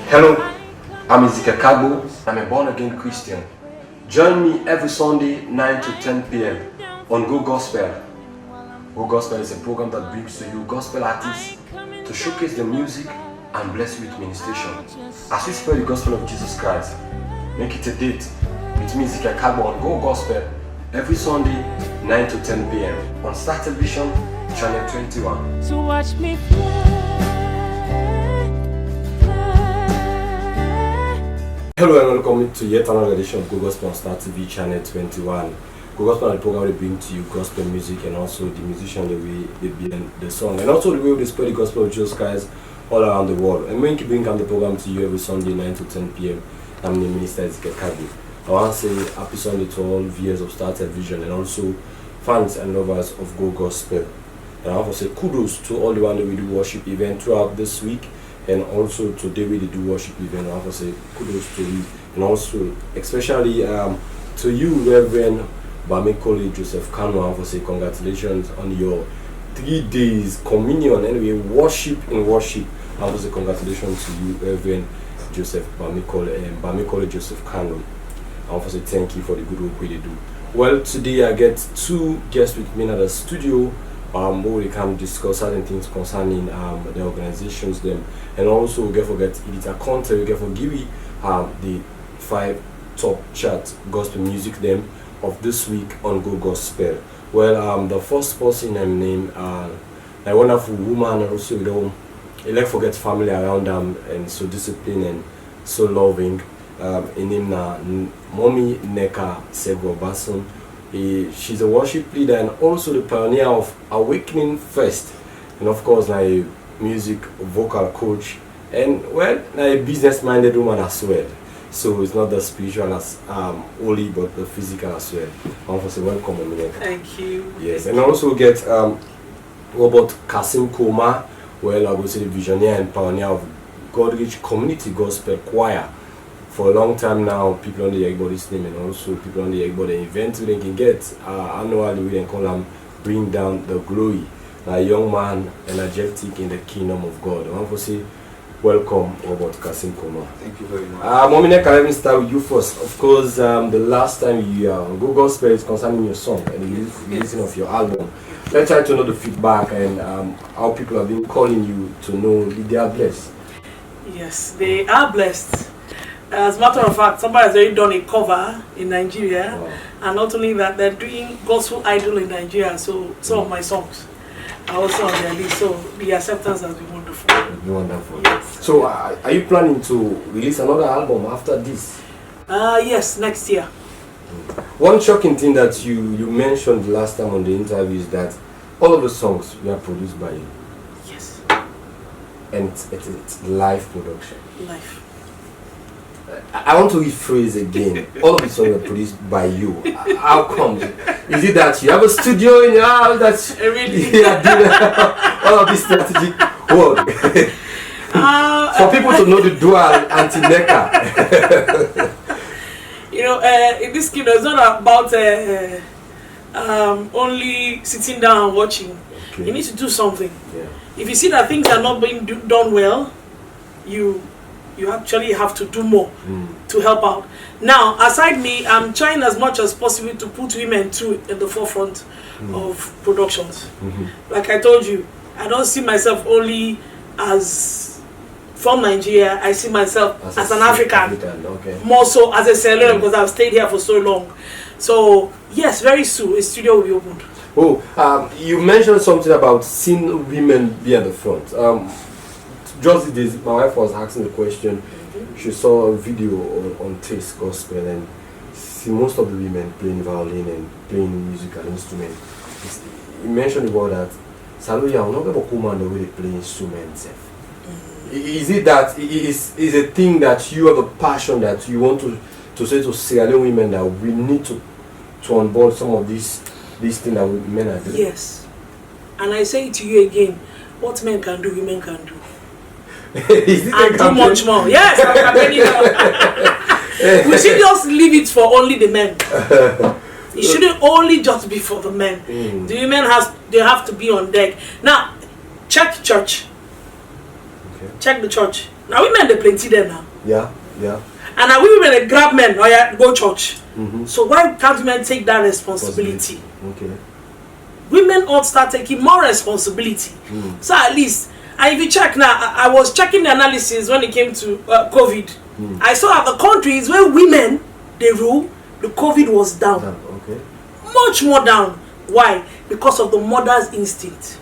Hello, I'm Ezekiel Kagbo. I'm a born-again Christian. Join me every Sunday 9 to 10 p.m. on Go Gospel. Go Gospel is a program that brings to you gospel artists to showcase the music and bless you with ministration. As we spread the gospel of Jesus Christ, make it a date with me, Ezekiel Kagbo, on Go Gospel every Sunday 9 to 10 p.m. on Star Television, Channel 21. So watch me fly. Hello and welcome to yet another edition of Go Gospel on Star TV Channel 21. Go Gospel is the program we bring to you gospel music and also the musician, the way they build the song, and also the way they spread the gospel of Jesus Christ all around the world. And we keep bringing the program to you every Sunday 9 to 10 p.m. I'm the Minister Ezekiel Kagbo. I want to say happy Sunday to all viewers of Star Television and also fans and lovers of Go Gospel. And I want to say kudos to all the one that we do worship event throughout this week. And also today we do worship event. I want to say kudos to you, and also especially to you, Reverend Bamikole Joseph Kano. I want to say congratulations on your 3 days communion and we worship in worship. I want to say congratulations to you, Reverend Joseph Bamikole Joseph Kano. I want to say thank you for the good work you do. Well, today I get two guests with me at the studio. Where we can discuss certain things concerning the organizations them, and also we get forget it's a content we get for give you the 5 top chart gospel music them of this week on Go Gospel. Well, the first person I'm named a wonderful woman, and also you like forget family around them and so disciplined and so loving. In name na Mommy Neka Sego Basun. She's a worship leader and also the pioneer of Awakening First, and of course a music vocal coach, and well a business-minded woman as well. So it's not the spiritual as only but the physical as well. I want to say welcome, Amineka. Thank you. Yes, and also get Robert Kasim Koma. Well, I would say the visionary and pioneer of God Rich Community Gospel Choir. For a long time now, people on the Egbody's name, and also people on the Egbody event they can get annually we can call them Bring Down the Glory. A young man energetic in the kingdom of God. I want to say welcome, Robert Kasim Koma. Thank you very much. Momineka, let me start with you first. Of course, the last time you Go Gospel is concerning your song and the releasing of your album. Let's try to know the feedback and how people have been calling you to know if they are blessed. Yes, they are blessed. As a matter of fact, somebody has already done a cover in Nigeria, Wow. and not only that, they're doing Gospel Idol in Nigeria, so some of my songs are also on their list, so the acceptance has been wonderful. Wonderful. Yes. So, are you planning to release another album after this? Yes, next year. One shocking thing that you mentioned last time on the interview is that all of the songs were produced by you, Yes, and it's live production. life. I want to rephrase again. All of the songs are produced by you. How come? Is it that you have a studio in your house that Really? you are doing all of this strategic work? For people to know the dual anti-necker. You know, in this kingdom, it's not about only sitting down and watching. Okay. You need to do something. Yeah. If you see that things are not being done well, you actually have to do more to help out. Now, aside me, I'm trying as much as possible to put women too in the forefront of productions. Like I told you, I don't see myself only as from Nigeria. I see myself as an African. Okay. More so as a seller because I've stayed here for so long. So yes, very soon a studio will be opened. Oh, you mentioned something about seeing women be at the front. Just this, my wife was asking the question. She saw a video on Taste Gospel and see most of the women playing violin and playing musical instruments. You mentioned about that. Saluya, I'm not going to come on the way they play instruments. Is it that is a thing that you have a passion that you want to say to Sierra Leone women that we need to onboard some of these things that men are doing? Yes, and I say it to you again: what men can do, women can do. Is it And do much more. Yes, I'm campaigning now. We should just leave it for only the men. It shouldn't only just be for the men. The women they have to be on deck. Now, check church. check the church. Now women they plenty there now. Yeah, yeah. And now women they grab men or yeah, go church. Mm-hmm. So why can't women take that responsibility? Okay. Women ought to start taking more responsibility. So at least, and if you check now, I was checking the analysis when it came to COVID. I saw that the countries where women they rule, the COVID was down. Okay. Much more down. Why? Because of the mother's instinct.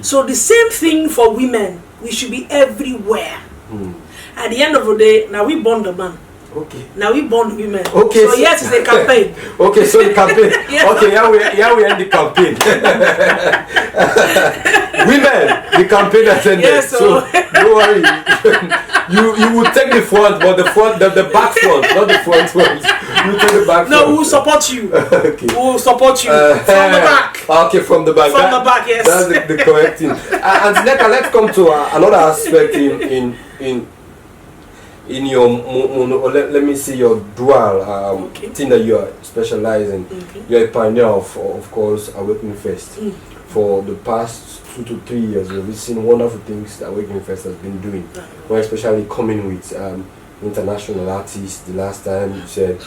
So the same thing for women. We should be everywhere. At the end of the day, now we born the man. Okay. Now we born women. Okay. So yes, it's a campaign. Okay, so the campaign. Yes. Okay, here we end the campaign. Women, the campaign attended. Yes, so don't worry. you will take the front, but the back front, not the front front. You take the back front. No, we will support you. Okay. We will support you from the back. Okay, from the back. From the back, yes. That's the correct thing. And Nneka, let's come to another aspect in your let me see your dual thing that you are specializing. You're a pioneer of course Awakening Fest. For the past 2 to 3 years, we've seen wonderful things that Awakening Fest has been doing. Well, especially coming with international artists. The last time you said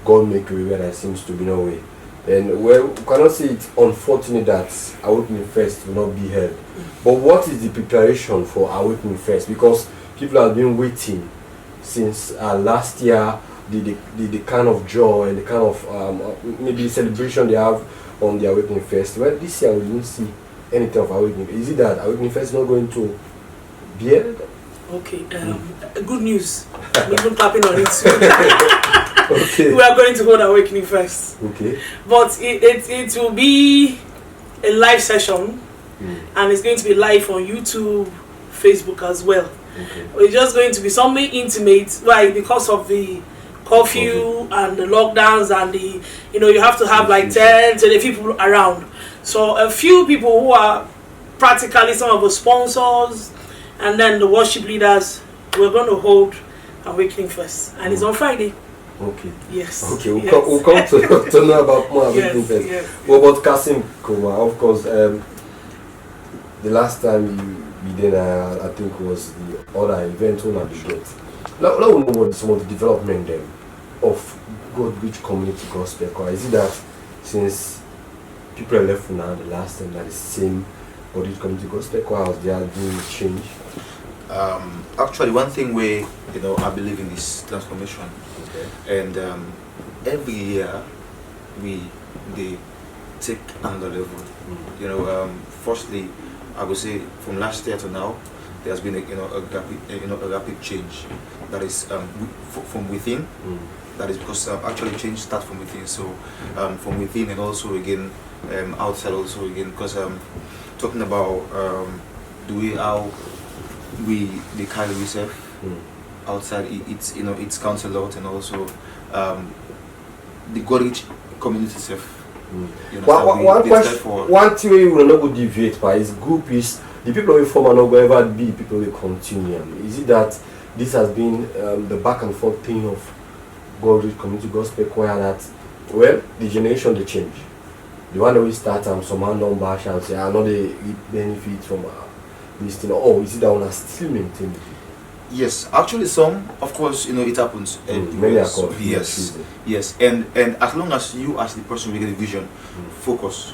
God make a way where there seems to be no way. And well, we cannot say it's unfortunate that Awakening Fest will not be held. But what is the preparation for Awakening Fest? Because people have been waiting since last year, the kind of joy and the kind of maybe celebration they have on the Awakening Fest. Well, this year we didn't see anything of Awakening. Is it that Awakening Fest is not going to be held? Okay, good news. I'm even clapping on it. Okay. We are going to hold Awakening Fest. Okay. But it will be a live session, and it's going to be live on YouTube, Facebook as well. Okay. It's just going to be something intimate. Why? Because of the curfew and the lockdowns and the, you have to have like 10 to 20 people around. So a few people who are practically some of the sponsors and then the worship leaders, we're going to hold Awakening Fest. And it's on Friday. Okay. Yes. Okay, we'll, yes. we'll come to know about more Awakening Fest. Yes. What about Kasim Kuma? Of course, the last time we did, I think was the other event on the gate. Now we know what some of the development then of Godbridge Community Gospel Choir. Is it that since people are left now, the last time that the same Godbridge Community Gospel Choir, they are doing a change? Actually, one thing where I believe in is transformation. Okay. And every year they take another level. Firstly, I would say from last year to now, there has been a rapid change that is from within. That is because actually change starts from within. So from within and also again outside also again, because talking about the way how they carry ourselves outside, it's counts a lot, and also the Godbridge community self. One thing we will not go deviate by is group is the people we form are not going to ever be the people we continue. Is it that this has been the back and forth thing of Godbridge Community Gospel Choir that, well, the generation they change. The one that we start somehow non-bash and say, I know they benefit from this thing. Oh, is it that one has still maintained it? Yes, actually some, of course, it happens. Many are called. Yes, and as long as you as the person with the vision, focus,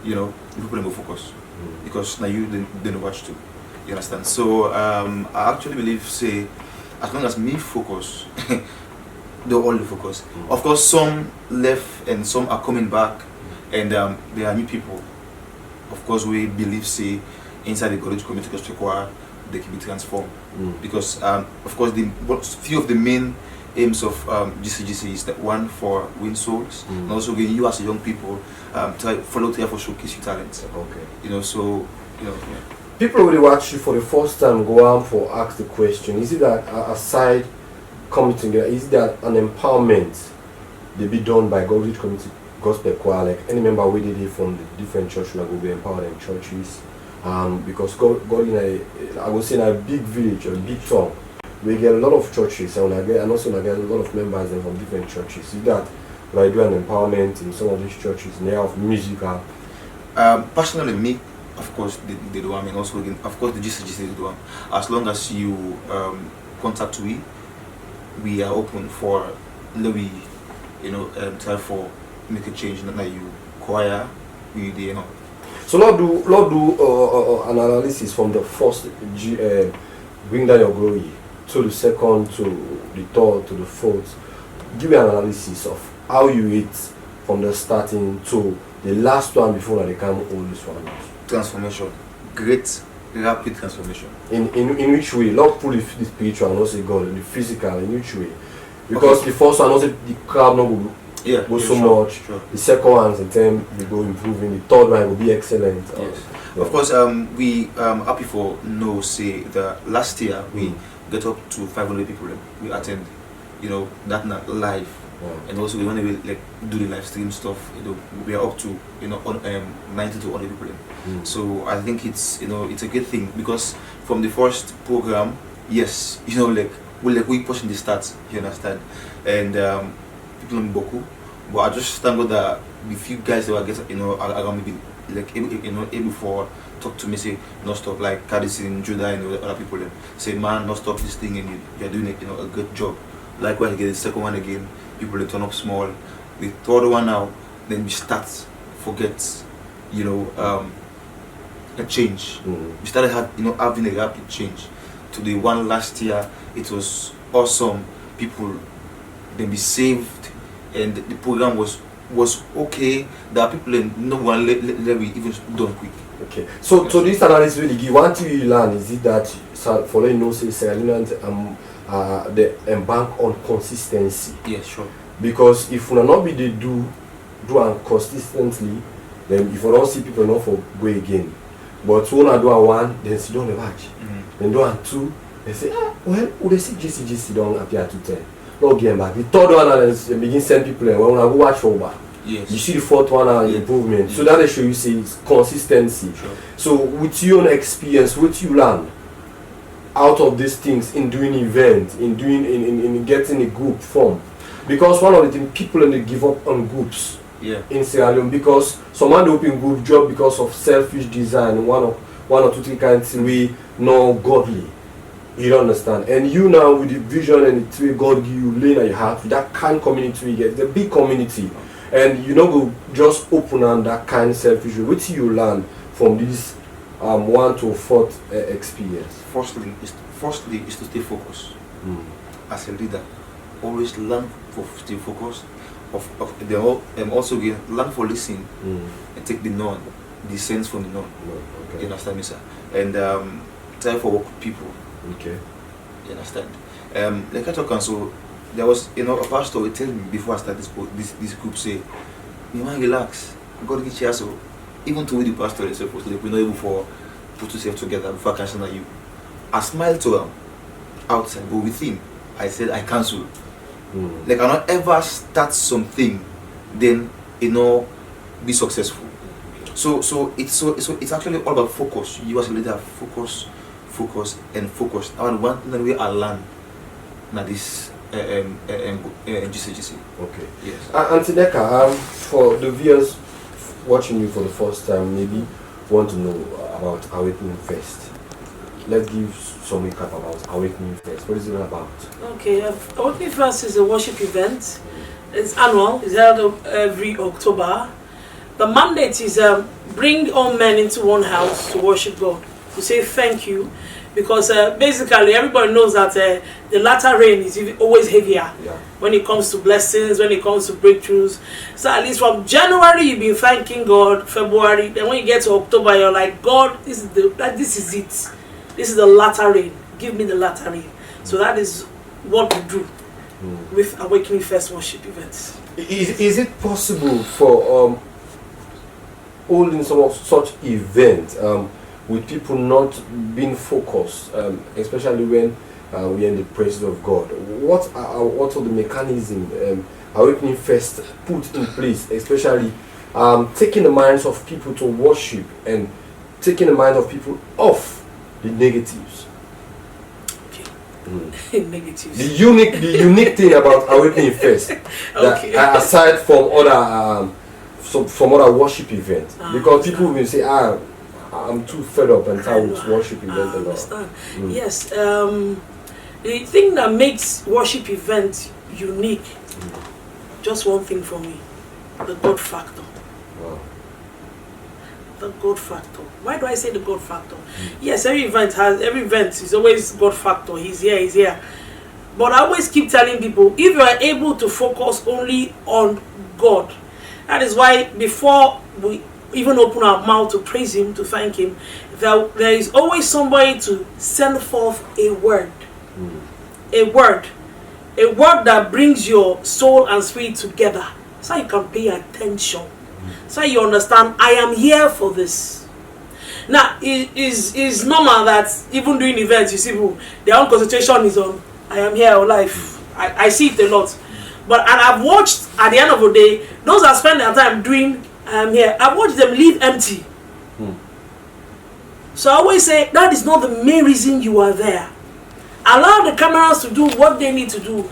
people will focus, because now you didn't watch too. You understand? So I actually believe, say, as long as me focus, they'll all focus. Of course, some left and some are coming back, and there are new people. Of course, we believe, say, inside the Godbridge Community Gospel Choir, they can be transformed. Because of course few of the main aims of GCGC is that one, for win souls, and also again you as young people follow to for showcase your talents. Okay. People will watch you for the first time go on for ask the question, is it that aside coming together, is it that an empowerment they be done by Godbridge Community Gospel Choir, like any member we did it from the different churches that will be empowered in churches? Because God in I would say in a big village or a big town, we get a lot of churches, and also I get a lot of members from different churches. See that I do an empowerment in some of these churches, and they have musical. Personally, me, of course they do. I mean, also again, of course the GCGC they do. As long as you contact we are open for we try for make a change. Not like you choir, we. So Lord do an analysis from the first bring down your glory to the second to the third to the fourth. Give me an analysis of how you eat from the starting to the last one before they come all this one. Transformation, great rapid transformation. In which way? Lord put the spiritual and also God, the physical, in which way? Because the first one also the crowd not go so sure, much. Sure. The second one and then we go improving. The third one will be excellent. Yes. Of course, we happy for say the last year we get up to 500 people we attend. That not live. Yeah. And also we want to do the live stream stuff. We are up to 90 to 100 people. So I think it's it's a good thing because from the first program, yes, we pushing the stats. You understand, and people in Boku. But I just thank God that the few guys that I get around me able for talk to me say no stop like Cadison, Judah and other people say man no stop this thing and you're doing a good job. Likewise again the second one again. People they turn up small. The third one now, then we start forget, a change. We started having a rapid change. To the one last year, it was awesome. People then be saved, and the program was okay. There are people in no one level even done quick. Okay. So this analysis really give one thing you learn is it that for say Sierra Leoneans they embark on consistency. Yeah, sure. Because if we not be they do and consistently, then if we don't see people enough for go again. But when I do one, then sit down the watch. Then do and two, they say, well, they see GCGC don't appear to 10. No game back. The third one and begin send people in. When I go watch over. Yes. You see the fourth one improvement. Yes. So that they show you say it's consistency. Sure. So with your own experience, what you learn out of these things in doing events, in getting a group formed. Because one of the things people and they give up on groups in Sierra Leone because someone open group job because of selfish design, one or two things kind of we no godly. You don't understand. And you now with the vision and the way God give you laying at your heart with that kind of community you get, the big community. And you know go just open on that kind of selfish way. What do you learn from this 1 to 4th experience? Firstly is to stay focused. As a leader, always learn to stay focused. Also again, learn for listening and take the sense from the known. Okay. You understand me, sir? And try for work with people. Okay. You understand? Like I talk and so there was a pastor would tell me before I start this group say, you want to relax, God get you so even to the pastor is supposed to we're not able for put yourself together before I cancel you. I smiled to him outside, but with him I said I cancel. Like I not ever start something then be successful. So it's actually all about focus. You as a leader focus and focus. And one thing that we are learn now this GCGC. Okay. Yes. Antineka, for the viewers watching you for the first time, maybe want to know about Awakening Fest. Let's give some recap about Awakening Fest. What is it about? Okay, Awakening Fest is a worship event. It's annual. It's held every October. The mandate is bring all men into one house to worship God. To say thank you, because basically everybody knows that the latter rain is always heavier when it comes to blessings, when it comes to breakthroughs. So at least from January you've been thanking God, February, then when you get to October you're like, God, this is it. This is the latter rain. Give me the latter rain. So that is what we do with Awakening Fest worship events. Is it possible for holding some of such events with people not being focused, especially when we are in the presence of God? What are the mechanisms Awakening Fest put in place, especially taking the minds of people to worship and taking the minds of people off the negatives? Negatives. The unique thing about Awakening Fest, that, aside from other worship events, because people will say, I'm too fed up and tired with worship event I a lot. understand. Yes. The thing that makes worship event unique, just one thing for me, the God factor. Wow. The God factor. Why do I say the God factor? Yes, every event is always God factor. He's here. But I always keep telling people, if you are able to focus only on God, that is why before we even open our mouth to praise Him, to thank Him, there is always somebody to send forth a word. A word that brings your soul and spirit together, so you can pay attention, so you understand, I am here for this. Now, it is normal that even during events, you see people, their own concentration is on, I am here, or life. I see it a lot. And I've watched, at the end of the day, those that spend their time doing, I am here, I've watched them leave empty. So I always say, that is not the main reason you are there. Allow the cameras to do what they need to do.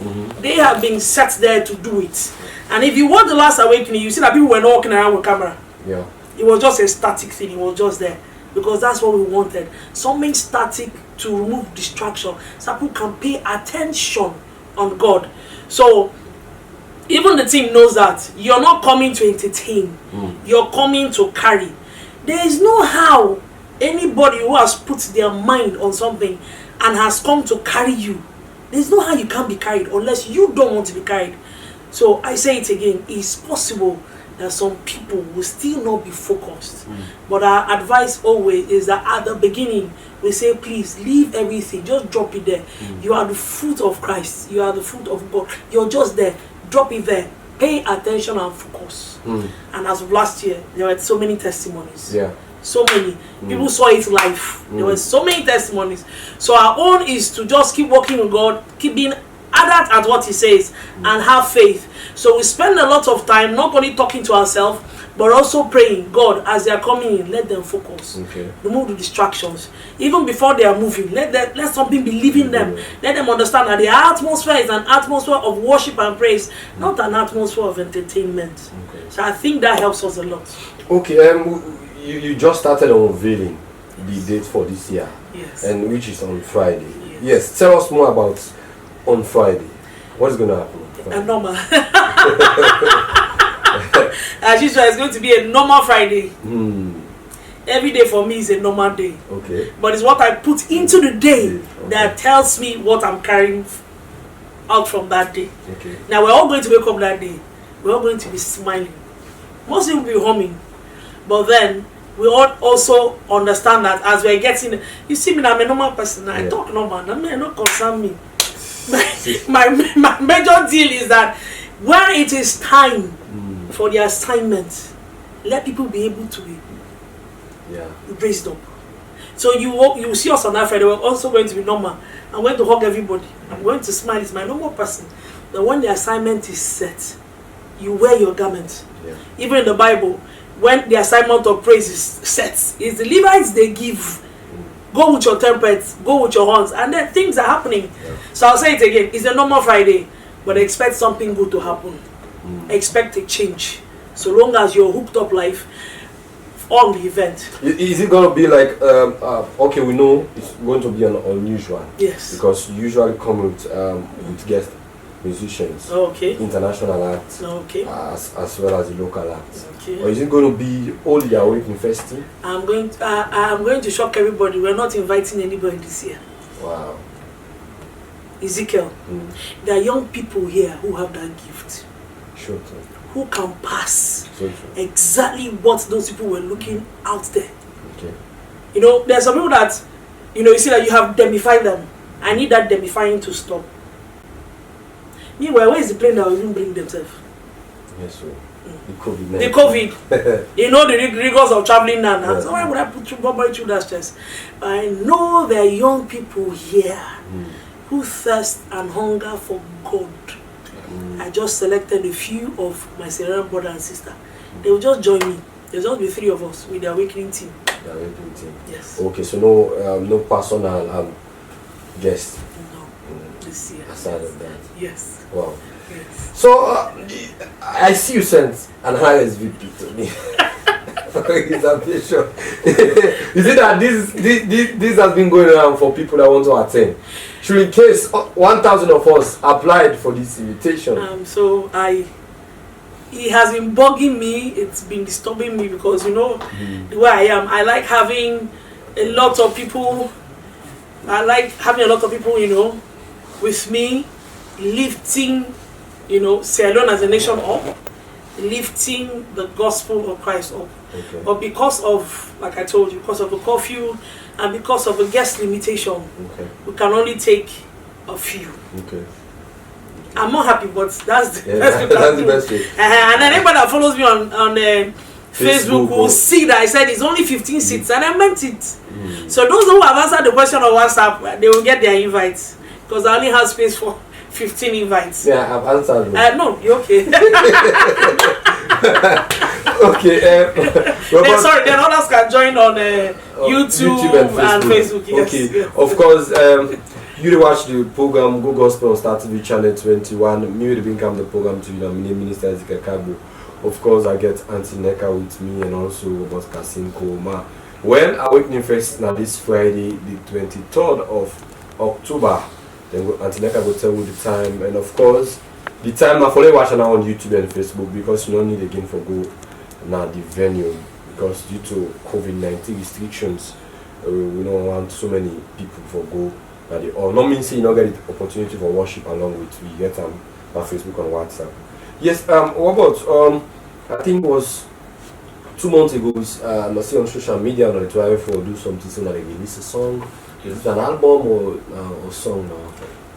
They have been set there to do it. And if you watch The Last Awakening, you see that people were not walking around with camera. Yeah. It was just a static thing. It was just there. Because that's what we wanted. Something static to remove distraction. So people can pay attention on God. So, even the team knows that you're not coming to entertain. You're coming to carry. There is no how anybody who has put their mind on something and has come to carry you, there's no how you can't be carried unless you don't want to be carried. So I say it again, it's possible that some people will still not be focused. But our advice always is that at the beginning, we say, please leave everything, just drop it there. You are the fruit of Christ, you are the fruit of God. You're just there, drop it there. Pay attention and focus. And as of last year, there were so many testimonies. Yeah. So many people saw it live. There were so many testimonies. So our own is to just keep working with God, keep being adamant at what He says, and have faith. So we spend a lot of time not only talking to ourselves, but also praying, God, as they are coming in, let them focus. Remove the distractions. Even before they are moving, let something be leaving them. Let them understand that the atmosphere is an atmosphere of worship and praise, not an atmosphere of entertainment. So I think that helps us a lot. Okay, you just started unveiling the date for this year. Yes. And which is on Friday. Yes. Tell us more about on Friday. What's going to happen on Friday? A normal. As usual, it's going to be a normal Friday. Every day for me is a normal day. Okay. But it's what I put into the day that tells me what I'm carrying out from that day. Okay. Now we're all going to wake up that day. We're all going to be smiling. Most people will be humming. But then we all also understand that as we're getting, you see me, I'm a normal person. I talk normal. I mean, not concern me. my major deal is that when it is time for the assignment, let people be able to be raised up. So you see us on that Friday, we're also going to be normal. I'm going to hug everybody. I'm going to smile. It's my normal person. But when the assignment is set, you wear your garment. Even in the Bible, when the assignment of praise is set, it's the Levites they give. Go with your trumpets, go with your horns, and then things are happening. So I'll say it again, it's a normal Friday, but expect something good to happen. Expect a change. So long as you're hooked up live on the event. Is it going to be like, okay, we know it's going to be an unusual. Yes. Because you usually come with guest musicians, international acts, as well as the local acts. Or is it going to be all the Awakening Festival? I'm going to shock everybody. We're not inviting anybody this year. Wow. Ezekiel, there are young people here who have that gift. Sure. Who can pass exactly what those people were looking out there. You know, there are some people that, you see that you have demified them. I need that demifying to stop. Meanwhile, where is the plane that will even bring themselves? Yes, sir. The COVID. You know the rigors of traveling now. So why would I put somebody through that stress? I know there are young people here who thirst and hunger for God. I just selected a few of my Serene brother and sister. They will just join me. There's just be 3 of us with the Awakening team. The Awakening team. Yes. Okay, so no personal guests. No. This year. Aside of that. Yes. Wow. Yes. So I see you sent an RSVP to me. It's a picture. Is it that this has been going on for people that want to attend? So in case 1,000 of us applied for this invitation. It has been bugging me. It's been disturbing me because the way I am, I like having a lot of people. With me, lifting, Sierra Leone as a nation up, lifting the gospel of Christ up. Okay. But because of, like I told you, because of the curfew and because of the guest limitation, we can only take a few. Okay. I'm not happy, but that's the best way. And then anybody that follows me on Facebook will see that I said it's only 15 seats, and I meant it. So those who have answered the question on WhatsApp, they will get their invites because I only have space for 15 invites. Yeah, I've answered. No, you're okay. Okay. Sorry, then others can join on YouTube and Facebook. Yes, Okay. yes. Of course, you watch the program Go Gospel on Star TV channel 21. Me will become the program to you. My name Minister Ezekiel Kagbo. Of course, I get Auntie Neka with me and also about Kasim Koma. When Awakening Fest now this Friday, the 23rd of October, then Auntie Neka will tell you the time, and of course, the time I follow watching now on YouTube and Facebook because you don't need again for go now the venue because due to COVID-19 restrictions, we don't want so many people for go. Or not mean say you don't get the opportunity for worship along with we get on Facebook and WhatsApp. Yes, what about I think it was 2 months ago, I see on social media on the Twitter for do something so that they release a song. Is it an album or song now?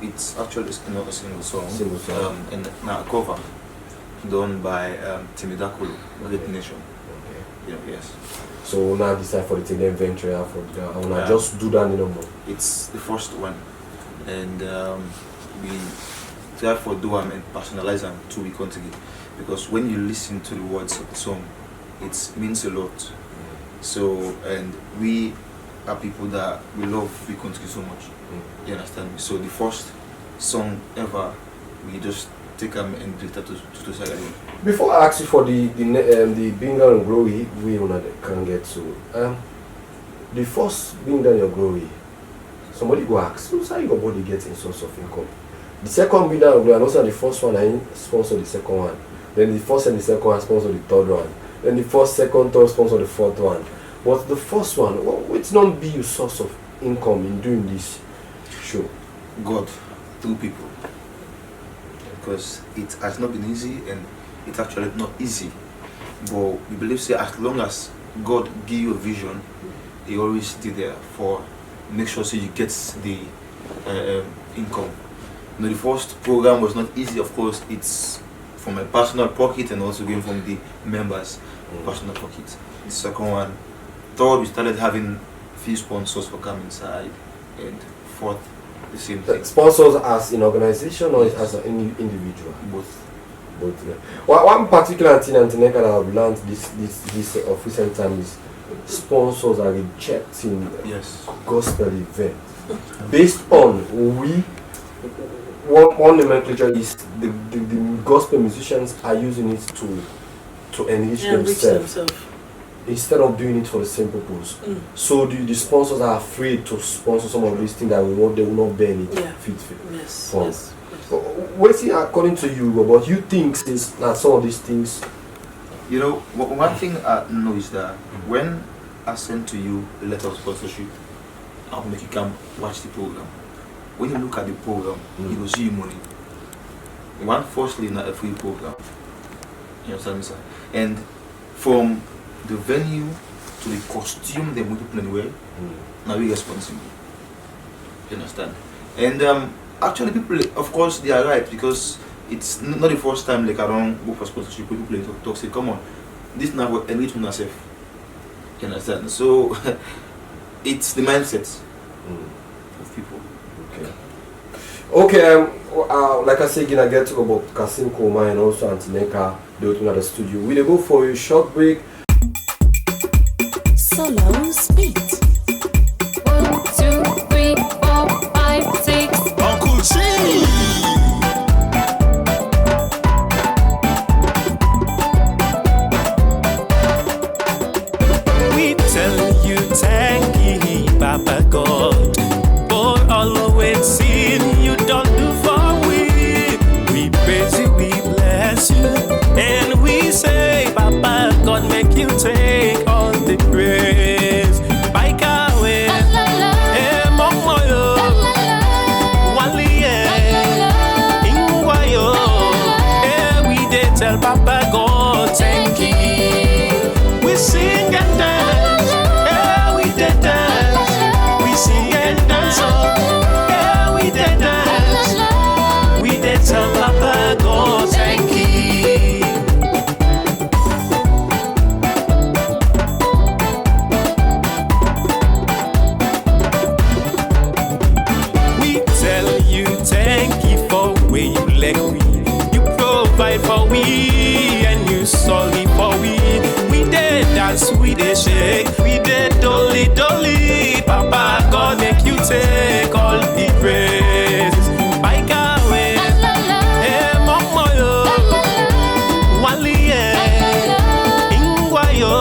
It's actually not a single song. Single song. And now a cover done by Timidakulu, Great Nation. Okay. Yes. So now decide for the thing then venture out for the I wanna just do that no more. It's the first one. And we therefore do them and personalize them to we continue. Because when you listen to the words of the song, it means a lot. So, and we are people that we love we continue so much. You understand me? So the first song ever, we just take them and do that to Sagari. Before I ask you for the Bingo and Glory, we can get to the first Bingo and Glory. Somebody go ask, so how your body getting source of income? The second Bingo and Glory, and also the first one I sponsor the second one. Then the first and the second one sponsor the third one. Then the first, second, third sponsor the fourth one. But the first one, what's not be your source of income in doing this show? God, through people. Because it has not been easy and it's actually not easy. But we believe say as long as God give you a vision, He always did there for make sure so you get the income. The first program was not easy, of course. It's from my personal pocket and also going from the members' personal pocket. The second one, third, we started having few sponsors for coming inside, and fourth, the same thing. Sponsors as an organization or as an individual? Both. Yeah. One particular thing Antineka that I've learned this of recent time is sponsors are rejecting gospel events based on one nomenclature is the gospel musicians are using it to enrich themselves instead of doing it for the same purpose. So the sponsors are afraid to sponsor some of these things that they will not benefit from. Yes. What's it according to you, what you think is that some of these things? You know, one thing I know is that when I send to you a letter of sponsorship, I'll make you come watch the program. When you look at the program, you will see you money. One, firstly, not a free program. You understand me, sir? And from the venue to the costume they want to play anyway, now we're responsible. You understand? And actually, people, of course, they are right because it's not the first time like around work for sponsorship. People play talk say, come on, this now will enrich myself. You understand? So it's the mindset of people. Okay, like I said again, I get to about Kasim Koma and also Antineka, they open at the studio. We'll go for a short break. Solo Speed. 1, 2, 3, 4, 5, 6. Uncle G. We tell you thank you, Papa God, for all the waiting you don't do for we. We praise you, we bless you, and we say, Papa God, make you take all the praise. Bike away, momoyo, walie, ingwayo. We did tell Papa God, thank you. We sing and dance, we did dance. We sing and dance, we did dance. We did tell Papa God, thank you. We tell you thank you for where you let we. You provide for we and you solve for we. We did dance, we did shake, we did dolly dolly. Papa God make you take all the praise. Bike away, momoyo, walie, ingwayo.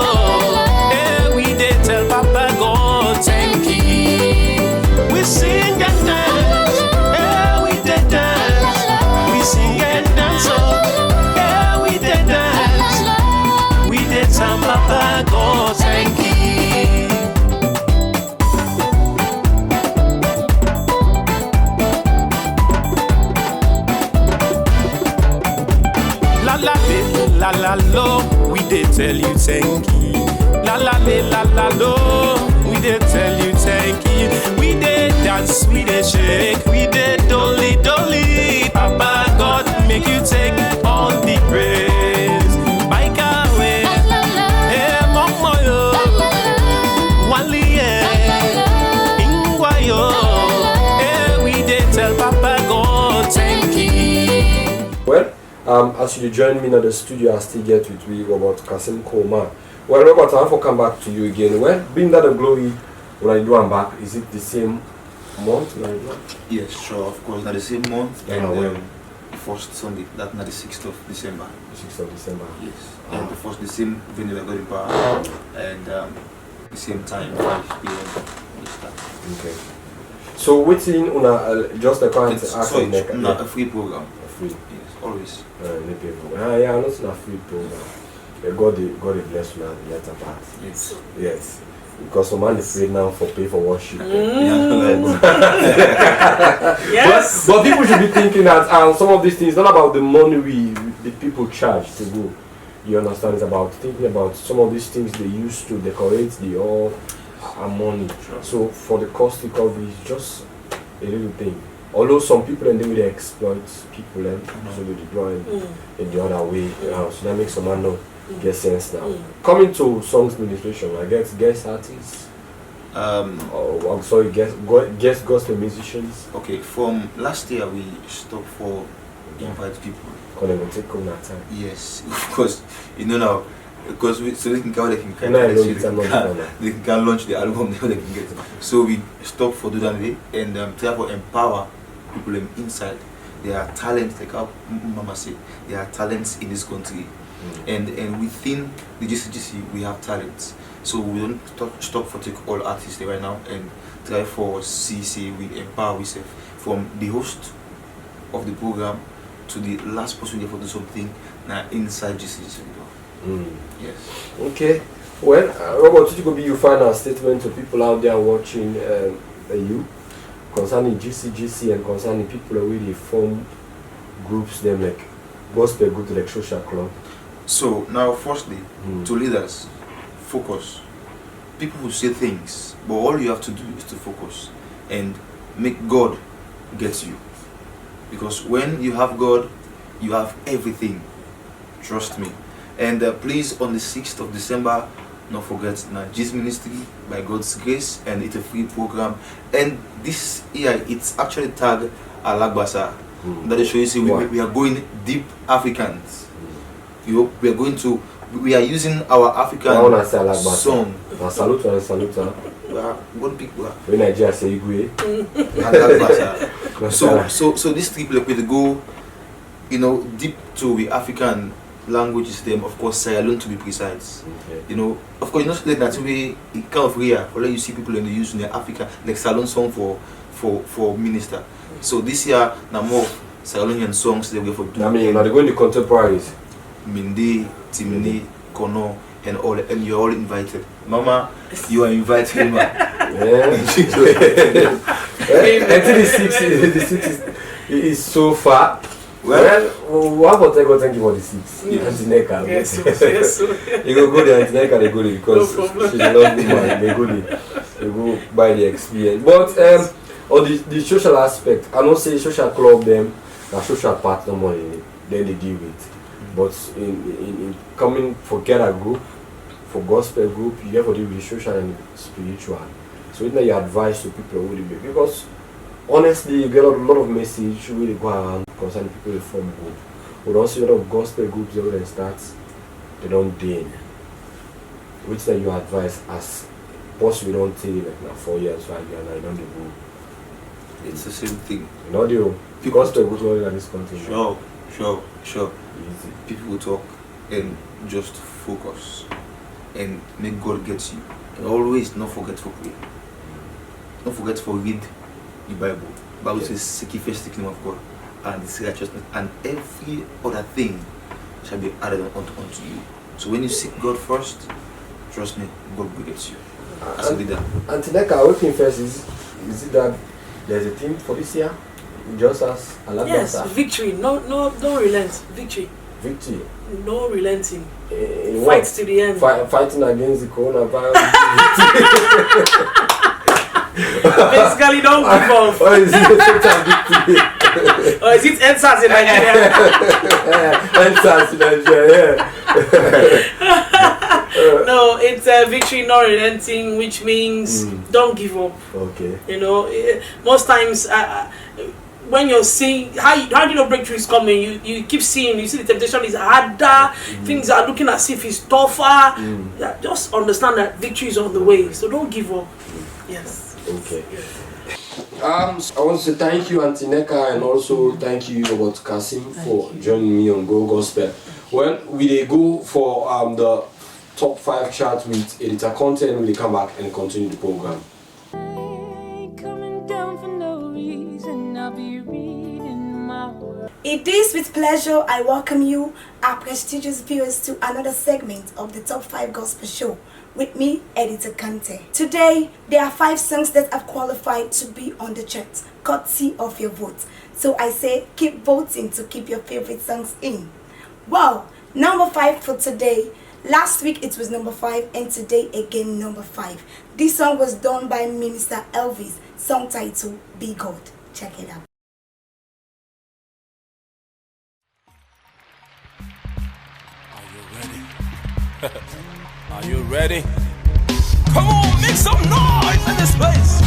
We did tell Papa God thank you. We sing and dance, we did dance. We sing and dance, we did dance. We did tell Papa God thank you. La la la la lo, we did tell you thank you. La la la lo, we did tell you thank you. We did dance, we did shake, we did dolly dolly. Papa God make you take all the praise. Bike away, momoyo, walie, ingwayo. We did tell Papa God thank you. Well, as you join me in the studio, I still get with we Robert Kasim Coleman. Well, Robert, I have to come back to you again. Well, being that the glory, when I do I'm back, is it the same month? Yes, sure, of course. Not the same month. Yeah, And well. the first Sunday, that's not the 6th of December. The 6th of December. Yes. And the same venue that got in power. And the same time, 5 p.m. we start. Okay. So, waiting on just the current It's action. not a free program. Free. Yes, always. Yeah, not a free program. God bless you and the other part. Yes. Yes. Because some man is free now for pay for worship. Yes. But people should be thinking that some of these things not about the money the people charge to go. You understand? It's about thinking about some of these things they use to decorate the all are money. So for the cost recovery, it's just a little thing. Although some people and they exploit people and so they draw in the other way. So that makes some man not get sense now. Coming to songs administration, I guess guest artists. I'm sorry, guest gospel musicians. Okay, from last year we stopped for invite people. Because they will take on that time. Yes, of course. You know now, because so they can go, they can launch the album, they can get it. So we stopped for do that and try to empower people inside. There are talents, like how Mama said, there are talents in this country. And within the GCGC we have talents. So we don't stop for take all artists right now and try for CC, we empower ourselves from the host of the program to the last person there for do something now inside GCGC. Yes. Okay. Well, Robert, what could be your final statement to people out there watching you concerning GCGC and concerning people who really form groups them like gospel group like social club? So now firstly, to leaders, focus. People will say things, but all you have to do is to focus and make God get you. Because when you have God, you have everything. Trust me. And please, on the 6th of December, not forget Jesus Ministry by God's grace, and it's a free program. And this year, it's actually tagged Alagbasa. That is show you we are going deep Africans. We are going to. We are using our African song. Salute. One big one. When Nigeria say Igwe. So this trip like we go, deep to the African language is them, of course, Sierra Leone to be precise. Okay. You know, of course, you know, like that way, it kind of rare. Or like you see people in the use in Africa, like Salon song for minister. So this year, now more Sierra Leonean songs they were for. I mean, now they're going to contemporaries. Mindi, Timini, Kono, and all, and you're all invited. Mama, you are invited, man. Yeah. Until the 6 is so far. Well, what about I go thank you for the 6? Antineka. Yes, yes. You go there, Antineka, they go there because No problem. she's a lovely woman. They go there. They go buy the experience. But on the social aspect, I don't say social club them, a social partner money, then they deal with. But in coming for Gather group, for gospel group, you have to deal with social and spiritual. So it's not your advice to people who do it. Because honestly, you get a lot of message really go around concerning people who form group. We don't see a lot of gospel groups they when start, they don't deal. Which then your advice as possibly don't take like now 4 years, 5 years, now you don't go. It's the same thing. You know the gospel groups only in this country. Sure. Easy. People will talk and just focus and make God get you. And always not forget to pray. Don't forget to read the Bible. The Bible says, seek ye first the kingdom of God and His righteousness, and every other thing shall be added unto you. So when you seek God first, trust me, God will get you. As a leader. And Tineka, what thing first is it that there's a team for this year? Just as Alabama. Yes, victory. No, don't relent. Victory. Victory. No relenting. In Fight what? to the end. Fighting against the coronavirus. Basically, don't give up. Or is it total victory? Or is it NSAS in Nigeria? NSAS in Nigeria, No, it's a victory, not relenting, which means don't give up. Okay. You know, most times when you're seeing how do you know breakthrough is coming, you keep seeing, you see the temptation is harder, things are looking as if it's tougher. Yeah, just understand that victory is on the way, so don't give up. Yes. Okay. I want to say thank you, Auntie Neka, and also thank you, Robert Kasim, for joining me on Go Gospel. Well, we dey go for the top 5 charts with editor content. We come back and continue the program. Coming down for no reason, I'll be reading my word. It is with pleasure I welcome you, our prestigious viewers, to another segment of the Top 5 Gospel Show with me, Editor Kante. Today, there are 5 songs that have qualified to be on the chart, courtesy of your vote. So I say, keep voting to keep your favorite songs in. Wow, number 5 for today. Last week it was number 5 and today again number 5. This song was done by Minister Elvis, song title Be God. Check it out. Are you ready? Come on, make some noise in this place.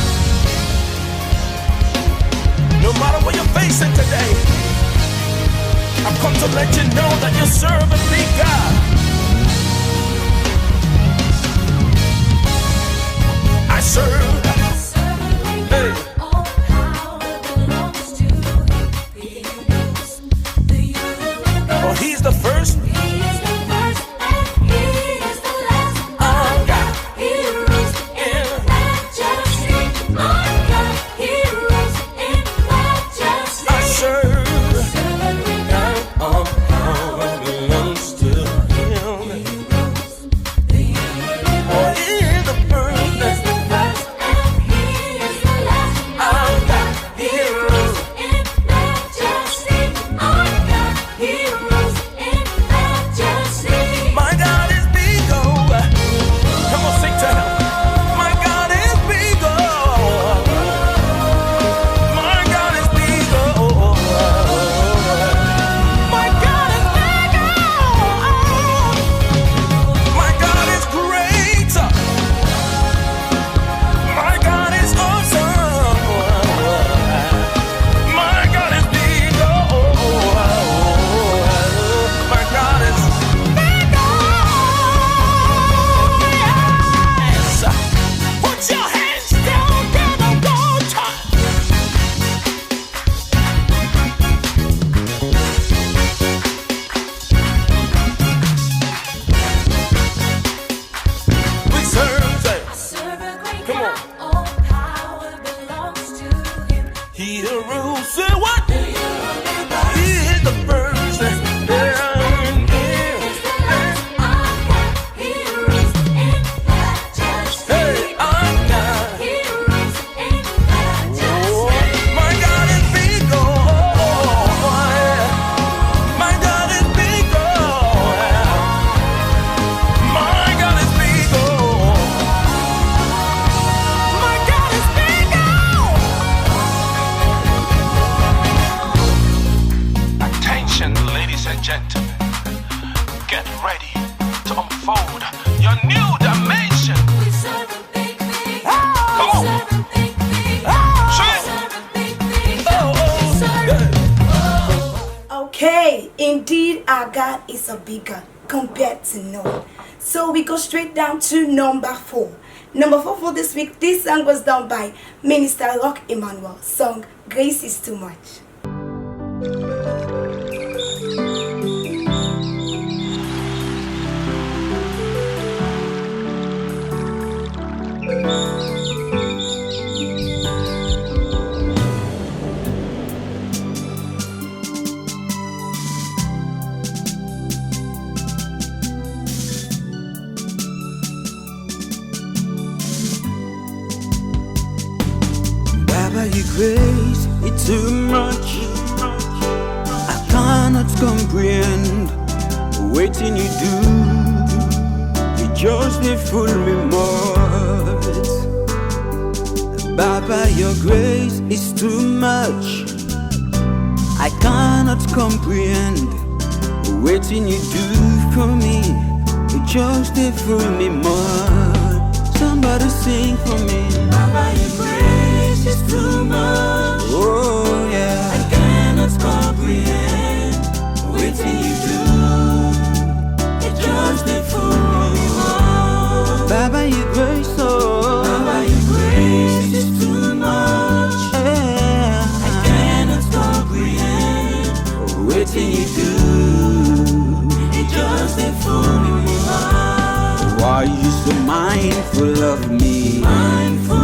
No matter what you're facing today, I've come to let you know that you serve a big God. I serve. Hey. Oh, he's the first. All power belongs to him. He rules. Say what? He is the first. He rules in majesty. Hey, our God. He rules in majesty. My God is big. Oh, yeah. My God is big. Oh, yeah. My God is big. Oh, my God is big. Oh. Attention, ladies and gentlemen. Get ready to unfold your new dimension. We serve a big, big. Come on. We serve a big, big. Sing. We serve a big, big. Oh, oh. Okay, indeed, our God is a big God compared to none. So we go straight down to number 4. Number 4 for this week, this song was done by Minister Rock Emmanuel. Song Grace is Too Much. Baba, your grace, it's too much. I cannot comprehend. Waiting you do, you just they fool me more. Baba, your grace is too much. I cannot comprehend. Waiting you do for me, you just they fool me more. Somebody sing for me. Baba, your grace is too much. Oh yeah, I cannot comprehend. Waiting you do, it just a fool me more. Baba, your grace, oh Baba, your grace is too much. Yeah, I cannot comprehend. Waiting you do, it just a fool me more. Why you so mindful of me? Mindful.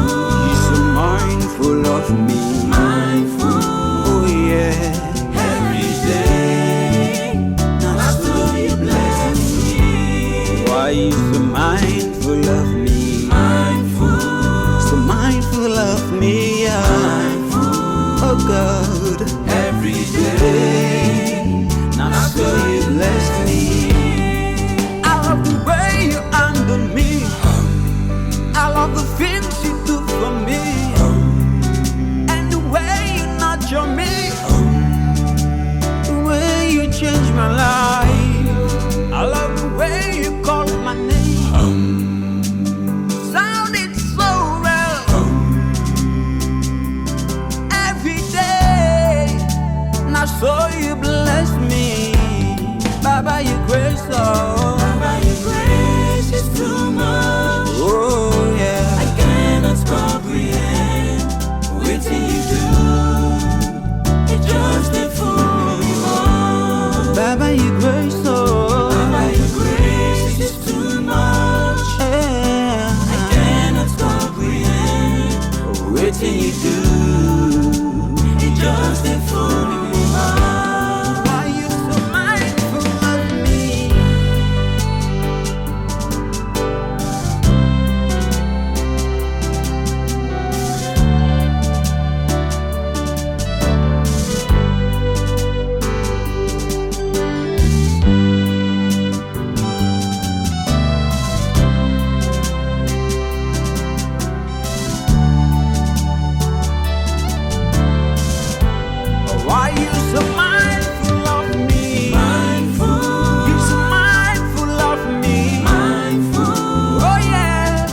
You so mindful of me. Mindful. Oh yeah. Every day. Now so you bless me. Why you so mindful of me? Mindful. So mindful of me. Yeah. Mindful. Oh God. Every day. Now so you bless me. I love the way you handle me. I love the things you do for me. And the way you nurture me. The way you change my life. I love the way you call my name. Sounded so well. Every day. Now so you bless me. Baba, your grace, oh Baba, your grace is too much. Oh yeah, I cannot comprehend. Waiting you do, it just a fool me more. Baba, your grace, oh Baba, your grace is too much. Yeah, I cannot comprehend. Waiting you do, it just a fool me more. Why you so mindful of me? Why you so mindful of me? Mindful. You so mindful of me. Mindful. Oh yeah.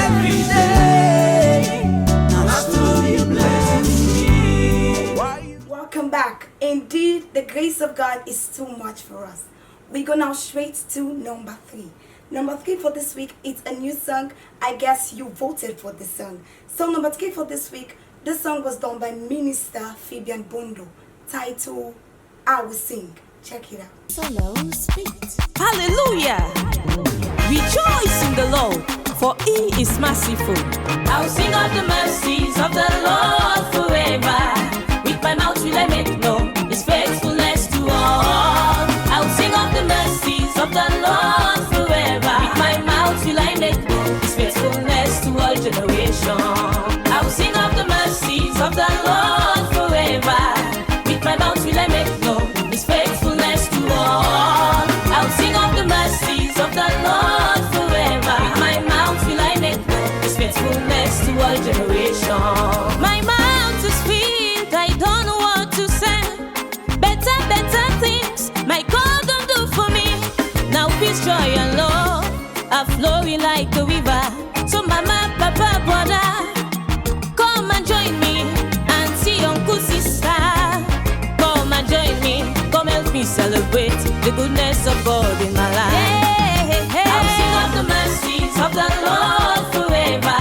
Every day. Now still you bless me. Why you Welcome back. Indeed, the grace of God is too much for us. We go now straight to number 3. Number 3 for this week, it's a new song. I guess you voted for this song. So number 3 for this week, this song was done by Minister Fabian Bondo, titled I Will Sing. Check it out. Solo speak. Hallelujah. Rejoice in the Lord. for He is merciful. I'll sing of the mercies of the Lord forever. With my mouth will I make known His faithfulness to all. I'll sing of the mercies of the Lord forever. With my mouth will I make known His faithfulness to all generations. I'll sing of the mercies of the Lord forever. With my mouth will I make known His faithfulness to all. I'll sing of the mercies of the Lord forever. With my mouth will I make known His faithfulness to all generations. My mouth is filled, I don't know what to say. Better, better things my God don't do for me. Now peace, joy, and love are flowing like a river. So mama, papa, brother, come and join me. Auntie, uncle, sister, come and join me. Come help me celebrate the goodness of God in my life. Hey, hey, I'll sing hey. of the mercies of the Lord forever.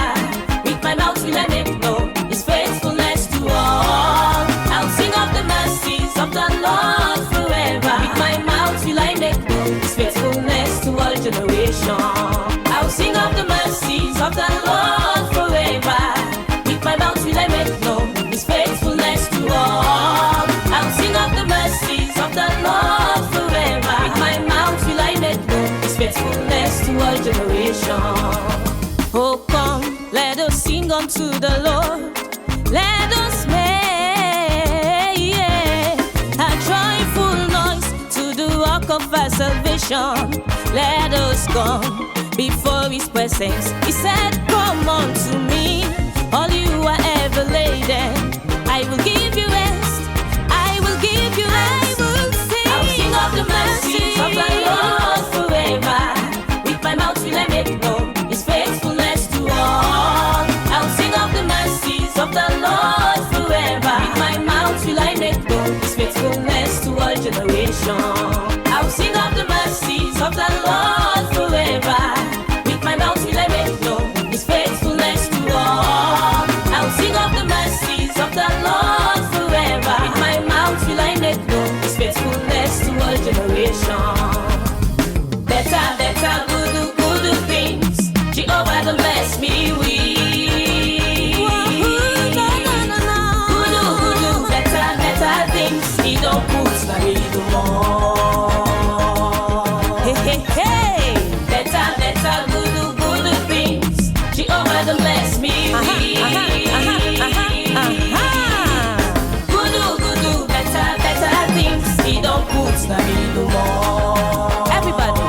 With my mouth will I make known His faithfulness to all. I'll sing of the mercies of the Lord forever. With my mouth will I make known His faithfulness to all generations. I'll sing of the mercies of the Lord forever. With my mouth will I make known His faithfulness to all. I'll sing of the mercies of the Lord forever. With my mouth will I make known His faithfulness to all generations. Oh, come, let us sing unto the Lord. Let us make a joyful noise to the rock of our salvation. Let us come before His presence. He said, come unto me, all you are ever laden. I will give you rest. I will give you rest. I will sing. I'll sing of the mercies of the Lord forever. With my mouth will I make known His faithfulness to all. I'll sing of the mercies of the Lord forever. With my mouth will I make known His faithfulness to all generations. I'll sing of the mercies of the Lord forever. With my mouth will I make known His faithfulness to all. I'll sing of the mercies of the Lord forever. With my mouth will I make known His faithfulness to all generations. Better, better, good, good things Jehovah don't bless me with. Good, better, better things He don't put me no more. Hey, hey, hey. Better, better, good, good things Jehovah don't bless me with. Good, better, better things He don't put me no more. Everybody,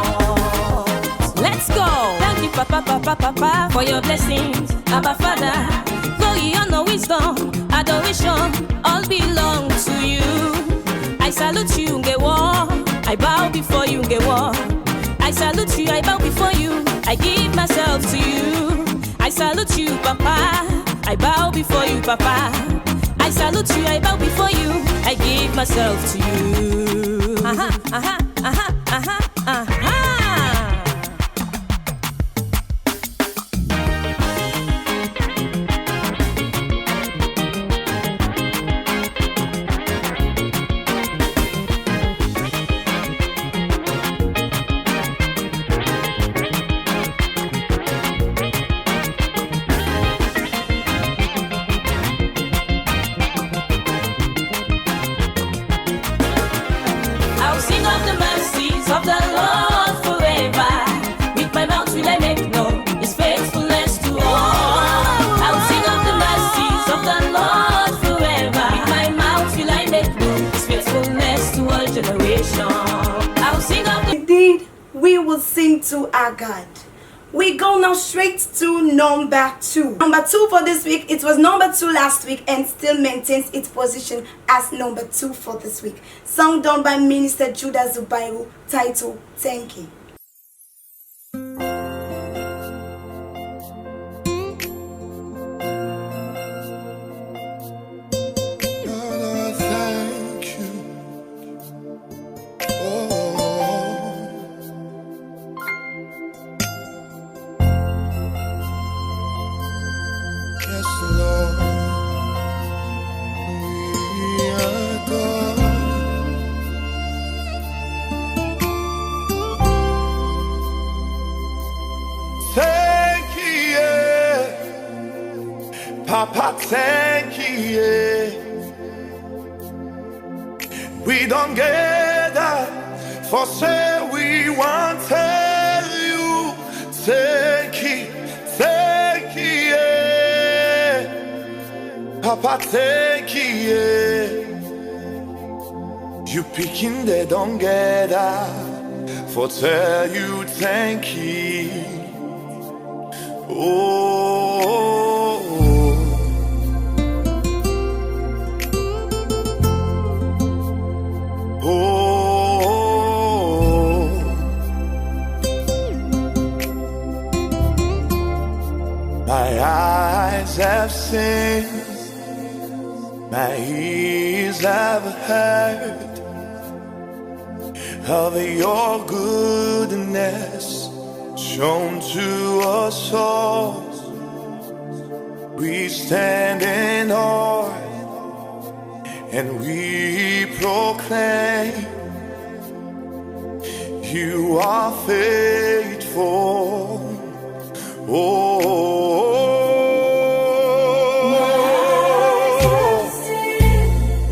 let's go. Thank you, Papa, Papa, Papa, for your blessings, Abba Father. Glory, honor, wisdom, adoration, all belong to you. I salute you, Ngewo. I bow before you, Ngewo. I salute you, I bow before you. I give myself to you. I salute you, Papa. I bow before you, Papa. I salute you, I bow before you. I give myself to you. Aha, aha, aha, aha, aha. I'll sing of the mercies of the Lord forever. With my mouth will I make known His faithfulness to all. I'll sing of the mercies of the Lord forever. With my mouth will I make known His faithfulness to all generations. I'll sing of the Indeed, we will sing to our God. We go now straight to number 2. Number 2 for this week. It was number 2 last week and still maintains its position as number 2 for this week. Song done by Minister Judah Zubairu, titled Thank You. Thank you. Yes, Lord, we adore. Thank you. Papa, thank you. We don't get that for say we want tell you. Thank you, thank you. Papa, thank you. You picking they don't get that for tell you thank you. Oh, oh, my eyes have seen, my ears have heard of your goodness shown to us all. We stand in awe and we proclaim you are faithful. Oh,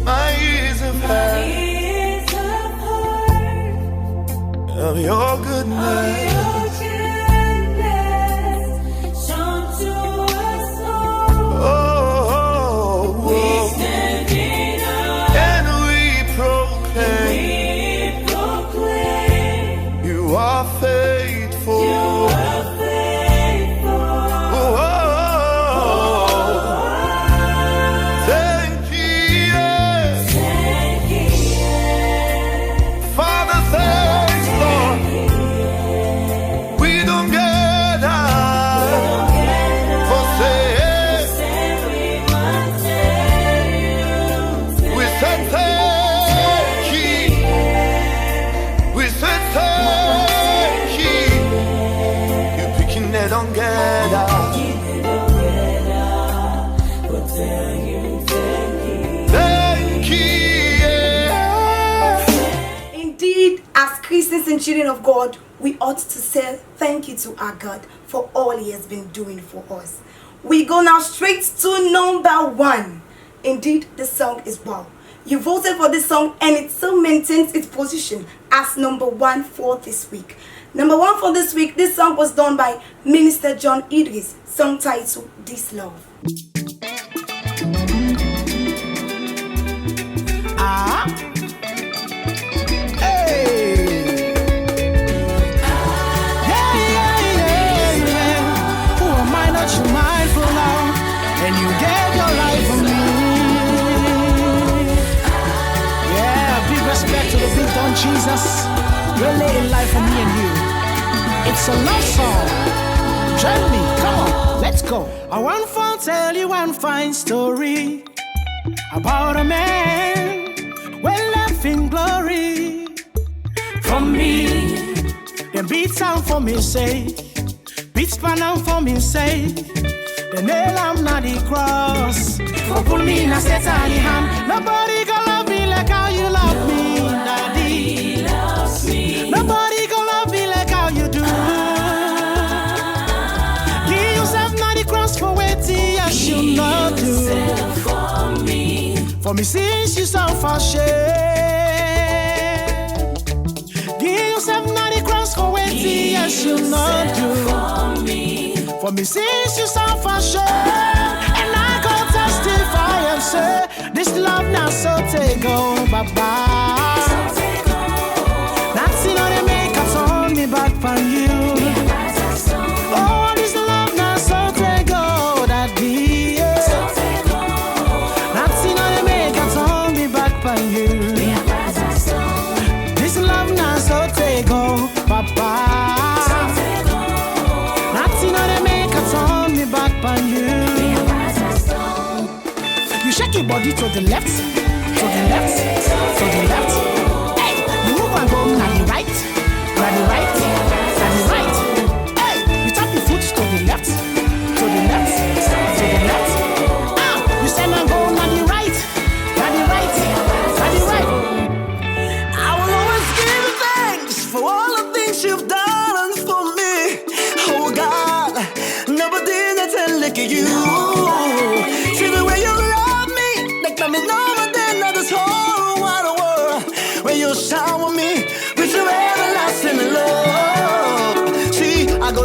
my ears have heard of your goodness. Christians and children of God, we ought to say thank you to our God for all He has been doing for us. We go now straight to number 1. Indeed, the song is wow. You voted for this song and it still maintains its position as number 1 for this week. Number 1 for this week, this song was done by Minister John Idris, song titled This Love. And you gave your life for me. Yeah, big respect to the big Don Jesus. You're laying life for me and you. It's a love song. Join me, come on, let's go. I want to tell you one fine story about a man well left in glory. From me, them beats down for me sake, beats down for me sake. The nail I'm not the cross. For pull me in a set on your hand. Nobody gonna love me like how you love me, Daddy. Nobody gonna love me like how you do. Give yourself not the cross for waiting, I should not do. For me since you suffer shame. Give yourself not the cross for waiting, I should not do. For me since you suffer shame, and I go testify and say, this love now so take over, bye. That's it, they make us on me back from you. Oh, this love now so take over, Daddy. That's it, they make us on me back from you. This love now so take over, Papa. You shake your body to the left, to the left, to the left. Hey, you move and go now the right, now the right, now the right. Hey, you tap your foot to the left, to the left, to the left. Ah, you stand and go now the right, now the right, now the right. I will always give you thanks for all the things you've done for me. Oh God, never did I tell like you.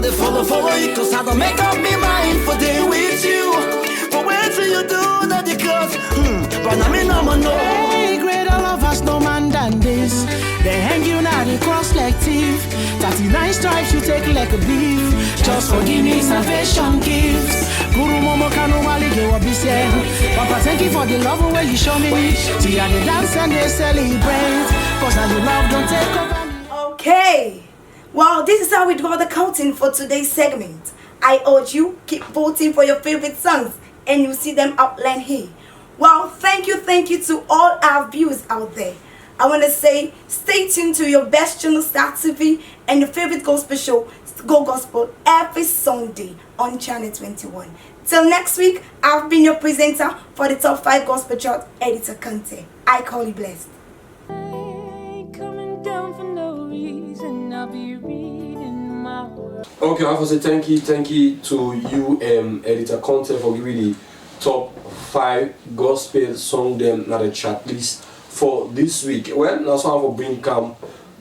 they follow you, cause I don't make up me mind for day with you. But wait till you do that because, but I mean, I'm a no. Hey, greater love has no man than this. They hang you now, they cross like teeth. 39 stripes you take like a beef. Just forgive me, salvation gifts. Guru Momo Kano Wali Gewabise. Papa, thank you for the love way you show me. See how they dance and they celebrate. Cause now your love don't take over me. Okay. Well, this is how we draw the curtain for today's segment. I urge you, keep voting for your favorite songs and you'll see them outlined here. Well, thank you to all our viewers out there. I want to say, stay tuned to your best channel, Star TV, and your favorite gospel show, Go Gospel, every Sunday on Channel 21. Till next week, I've been your presenter for the Top 5 Gospel Chart, Editor Kante. I call you blessed. Coming down for no reason, I'll be reading my word. Okay, I have to say thank you to you, Editor Conte, for giving the top 5 gospel song them na the chat list for this week. Well, that's why I will bring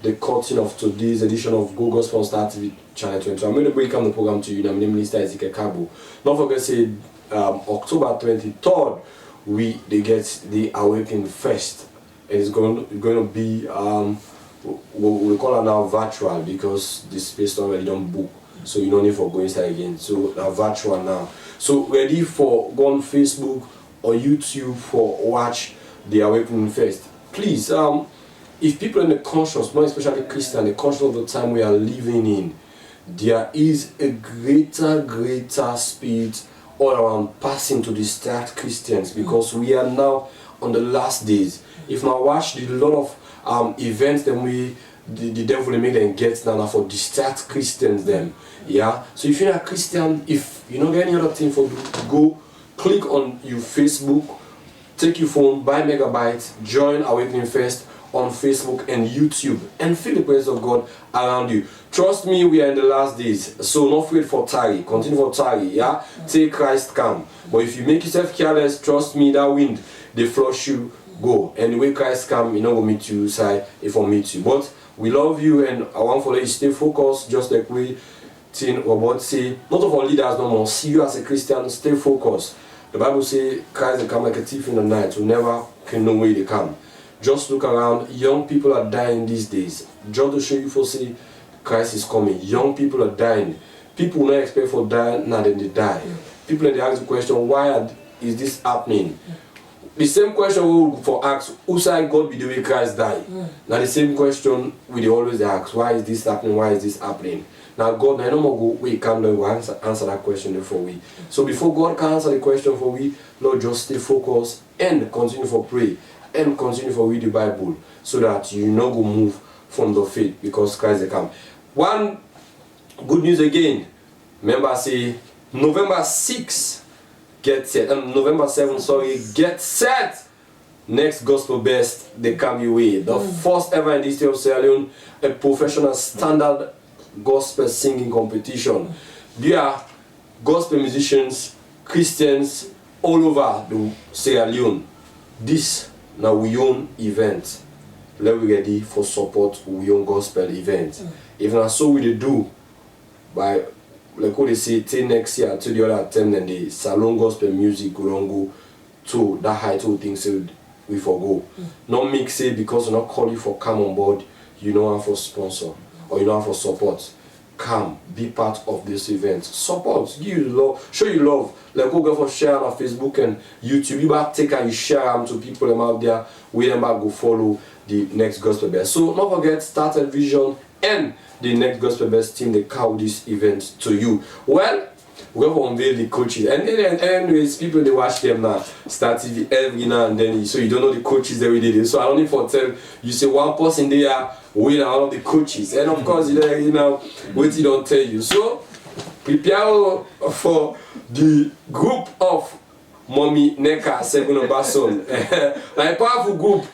the curtain of today's edition of Go Gospel on Star TV Channel 20. I'm going to bring the program to you. My name is Minister Ezekiel Kabo. Don't forget to say October 23rd they get the Awakening Fest. And it's going to be we call it now virtual because the space already don't book. So you don't need for go inside again. So virtual now. So ready for go on Facebook or YouTube for watch the Awakening Fest. Please, if people in the conscious, more especially Christian, the conscious of the time we are living in, there is a greater spirit all around passing to distract Christians because we are now on the last days. If now watch the lot of events then the devil will make them get now for distract Christians them. Yeah. So if you're a Christian, if you don't get any other thing for do, go click on your Facebook, take your phone, buy megabytes, join Awakening Fest on Facebook and YouTube and feel the presence of God around you. Trust me, we are in the last days, so not wait for tarry, continue for tarry, yeah? Take Christ come. But if you make yourself careless, trust me, that wind, they flush you, go. And the way Christ come, you know, will meet you, side, if I meet you. But we love you and I want for you to stay focused, just like we think about say, not of our leaders no more, see you as a Christian, stay focused. The Bible says Christ will come like a thief in the night, who never can know where they come. Just look around, young people are dying these days. Just to show you for say Christ is coming. Young people are dying. People will not expect for dying, now then they die. People they ask the question, why is this happening? The same question we will for ask, who side God be the way Christ died? Now the same question we always ask, why is this happening? Why is this happening? Now God, now no more go, wait, come down, we'll answer that question before we. So before God can answer the question for we, Lord, just stay focused and continue for pray and continue for read the Bible so that you not go move from the faith because Christ will come. One good news again. Remember I say November 6th, get set. November 7th, sorry, get set. Next Gospel Best, they come your way. The first ever in the history of Sierra Leone, a professional standard gospel singing competition. There are gospel musicians, Christians all over the Sierra Leone. This now we own event. Let we ready for support we own gospel event. If not so we do by like what they say till next year to the other attempt and the salon gospel music will don't go to that high two things so we forgo. Not mix it because we not call you for come on board, you know how for sponsor or you know how for support. Come, be part of this event. Support, give you love, show you love. Like go for share on Facebook and YouTube. You back take and you share them to people them out there. We them back go follow the next Gospel Best. So don't forget Started Vision and the next Gospel Best team they call this event to you. Well, we're going to unveil the coaches. And then anyways, people they watch them now, Start TV every now and then. So you don't know the coaches every day. So I only for tell you say one person there with all of the coaches. And of course, you know what you don't tell you. So prepare for the group of Mommy Neka Seguno Basson. Like powerful group.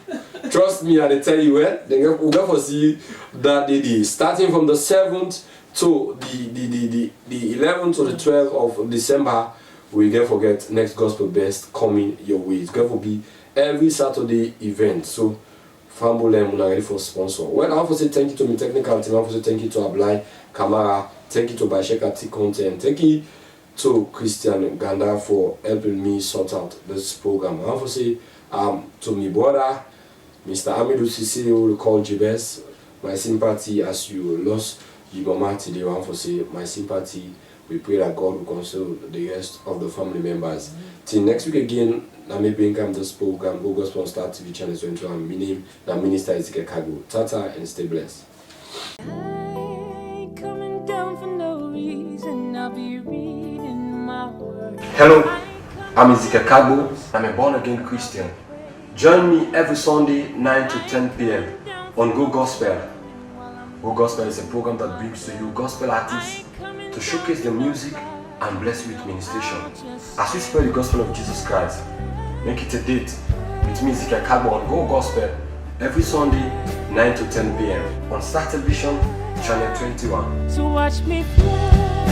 Trust me, I tell you well. We're going to see that day. Starting from the 7th to the 11th to the 12th of December, we don't forget next Gospel Best coming your way. It's going to be every Saturday event. So Famble and ready for sponsor. Well, I want to say thank you to my technical team. I want to say thank you to Ablai Kamara. Thank you to Basheka T Content. Thank you to Christian Ganda for helping me sort out this program. I want to say to my brother, Mr. Amidou Sisi, who will call Jabez, my sympathy as you lost your mama today. I want to say my sympathy. We pray that God will console the rest of the family members. Till next week again, I may bring this program, Go Gospel Star TV Channel 21. My name is Minister Ezekiel Kago. Tata and stay blessed. Coming down for no reason, I'll be reading my word. Hello, I'm Ezekiel Kago. I'm a born again Christian. Join me every Sunday 9 to 10 p.m. on Go Gospel. Go Gospel is a program that brings to you gospel artists to showcase the music and bless you with ministration. As we spread the gospel of Jesus Christ, make it a date with me, Ezekiel Kago, on Go Gospel every Sunday 9 to 10 p.m. on Star Television Channel 21. To watch me fly.